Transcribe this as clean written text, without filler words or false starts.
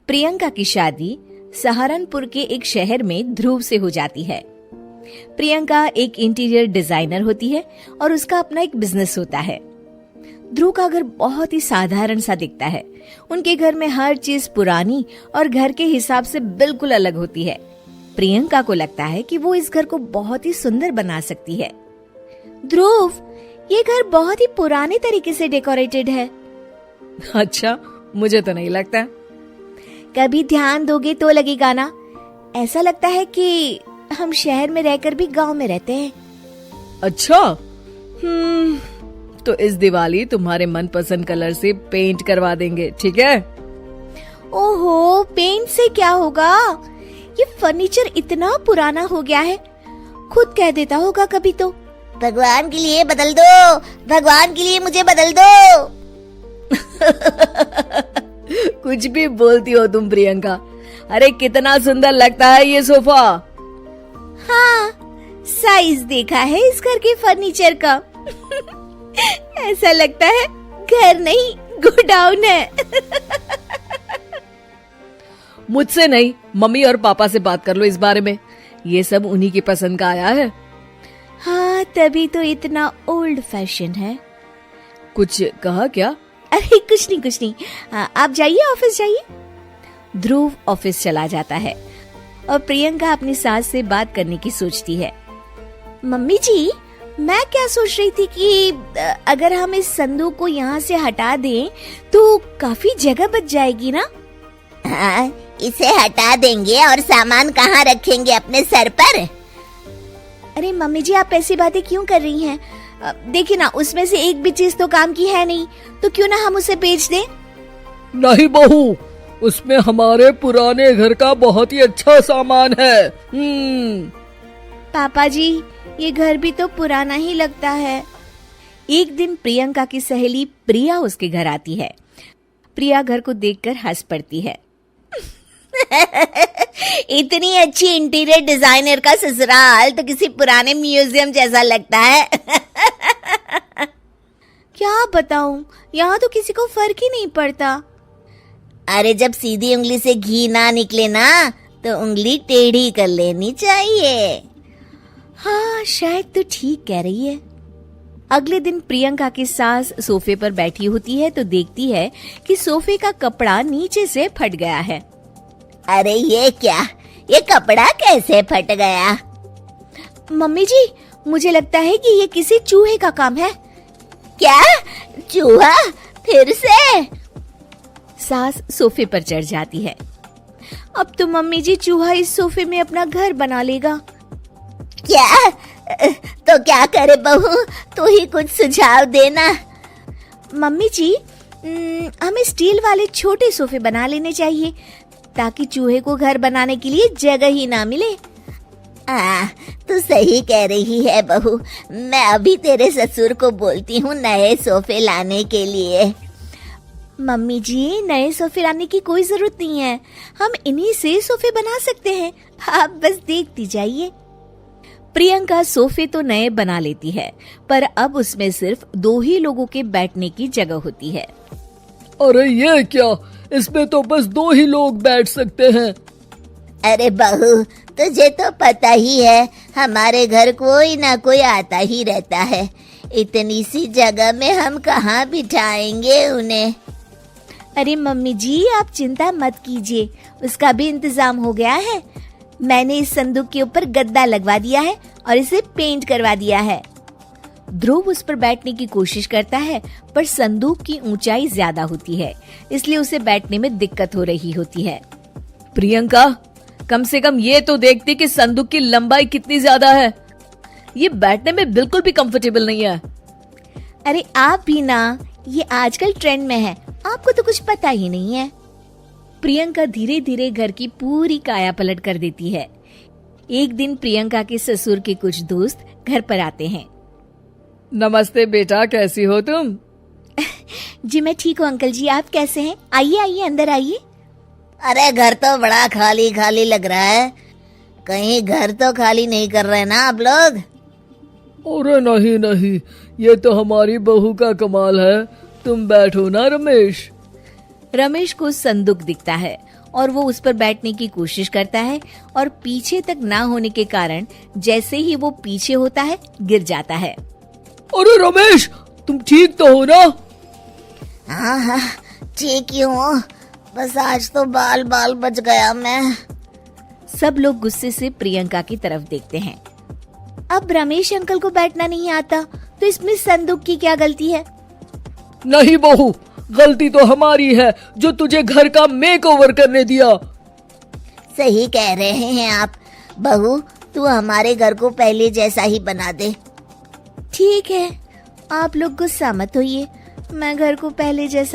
प्रियंका की शादी सहारनपुर के एक शहर में ध्रुव से हो जाती है। प्रियंका एक इंटीरियर डिजाइनर होती है और उसका अपना एक बिजनेस होता है। ध्रुव का घर बहुत ही साधारण सा दिखता है। उनके घर में हर चीज पुरानी और घर के हिसाब से बिल्कुल अलग होती है। प्रियंका को लगता है कि वो इस घर को बहुत ही सुंदर बना सकती है। ध्रुव, ये घर बहुत ही पुराने तरीके से डेकोरेटेड है। अच्छा, मुझे तो नहीं लगता। कभी ध्यान दोगे तो लगेगा ना। ऐसा लगता है कि हम शहर में रहकर भी गांव में रहते हैं। अच्छा, तो इस दिवाली तुम्हारे मनपसंद कलर से पेंट करवा देंगे, ठीक है? ओहो, पेंट से क्या होगा? ये फर्नीचर इतना पुराना हो गया है, खुद कह देता होगा कभी तो, भगवान के लिए बदल दो, भगवान के लिए मुझे बदल दो। कुछ भी बोलती हो तुम प्रियंका। अरे कितना सुंदर लगता है ये सोफा। हाँ, साइज देखा है इस घर के फर्नीचर का। ऐसा लगता है घर नहीं गोडाउन है। मुझसे नहीं, मम्मी और पापा से बात कर लो इस बारे में। ये सब उन्हीं की पसंद का आया है। हाँ, तभी तो इतना ओल्ड फैशन है। कुछ कहा क्या? अरे कुछ नहीं। हाँ, आप जाइए, ऑफिस जाइए। ध्रुव ऑफिस चला जाता है और प्रियंका अपनी सास से बात करने की सोचती है। मम्मी जी, मैं क्या सोच रही थी कि अगर हम इस संदूक को यहाँ से हटा दें तो काफी जगह बच जाएगी ना। हाँ, इसे हटा देंगे और सामान कहाँ रखेंगे? अपने सर पर? अरे मम्मी जी, आप ऐसी बातें क्यों कर रही हैं? देखिए ना, उसमें से एक भी चीज तो काम की है नहीं, तो क्यों ना हम उसे बेच दें? नहीं बहू, उसमें हमारे पुराने घर का बहुत ही अच्छा सामान है। पापा जी, ये घर भी तो पुराना ही लगता है। एक दिन प्रियंका की सहेली प्रिया उसके घर आती है। प्रिया घर को देखकर हंस पड़ती है। इतनी अच्छी इंटीरियर डिजाइनर का ससुराल तो किसी पुराने म्यूजियम जैसा लगता है। क्या बताऊं, यहाँ तो किसी को फर्क ही नहीं पड़ता। अरे जब सीधी उंगली से घी ना निकले ना, तो उंगली टेढ़ी कर लेनी चाहिए। हाँ, शायद तो ठीक कह रही है। अगले दिन प्रियंका की सास सोफे पर बैठी होती है तो देखती है कि सोफे का कपड़ा नीचे से फट गया है। अरे ये क्या, ये कपड़ा कैसे फट गया? मम्मी जी, मुझे लगता है कि ये किसी चूहे का काम है। क्या? चूहा? फिर से? सास सोफे पर चढ़ जाती है। अब तो मम्मी जी चूहा इस सोफे में अपना घर बना लेगा। क्या? तो क्या करे बहू, तू ही कुछ सुझाव देना। मम्मी जी, हमें स्टील वाले छोटे सोफे बना लेने चाहिए ताकि चूहे को घर बनाने के लिए जगह ही ना मिले। तू सही कह रही है बहू। मैं अभी तेरे ससुर को बोलती हूँ नए सोफे लाने के लिए। मम्मी जी, नए सोफे लाने की कोई जरूरत नहीं है, हम इन्हीं से सोफे बना सकते हैं। आप बस देखती जाइए। प्रियंका सोफे तो नए बना लेती है, पर अब उसमें सिर्फ 2 ही लोगों के बैठने की जगह होती है। अरे ये क्या, इसमें तो बस 2 ही लोग बैठ सकते हैं। अरे बहू, तुझे तो पता ही है, हमारे घर कोई ना कोई आता ही रहता है। इतनी सी जगह में हम कहाँ बिठाएंगे उन्हें? अरे मम्मी जी, आप चिंता मत कीजिए, उसका भी इंतजाम हो गया है। मैंने इस संदूक के ऊपर गद्दा लगवा दिया है और इसे पेंट करवा दिया है। ध्रुव उस पर बैठने की कोशिश करता है, पर संदूक की ऊंचाई ज्यादा होती है, इसलिए उसे बैठने में दिक्कत हो रही होती है। प्रियंका, कम से कम ये तो देखती कि संदूक की लंबाई कितनी ज्यादा है। ये बैठने में बिल्कुल भी कंफर्टेबल नहीं है। अरे आप भी ना, ये आजकल ट्रेंड में है, आपको तो कुछ पता ही नहीं है। प्रियंका धीरे धीरे घर की पूरी काया पलट कर देती है। एक दिन प्रियंका के ससुर के कुछ दोस्त घर पर आते हैं। नमस्ते बेटा, कैसी हो तुम? जी मैं ठीक हूँ अंकल जी, आप कैसे हैं? आइए आइए, अंदर आइए। अरे घर तो बड़ा खाली खाली लग रहा है, कहीं घर तो खाली नहीं कर रहे ना आप लोग? अरे नहीं, ये तो हमारी बहू का कमाल है। तुम बैठो ना रमेश। रमेश को संदूक दिखता है और वो उस पर बैठने की कोशिश करता है और पीछे तक ना होने के कारण जैसे ही वो पीछे होता है गिर जाता है। अरे रमेश, तुम ठीक तो हो ना? हाँ हाँ ठीक ही हूँ, बस आज तो बाल बाल बच गया मैं। सब लोग गुस्से से प्रियंका की तरफ देखते हैं। अब रमेश अंकल को बैठना नहीं आता तो इसमें संदूक की क्या गलती है? नहीं बहू, गलती तो हमारी है जो तुझे घर का मेकओवर करने दिया। सही कह रहे हैं आप। बहू, तू हमारे घर को पहले जैसा ही बना दे। ठीक है, आप लोग गुस्सा मत होइए, मैं घर को पहले जैसा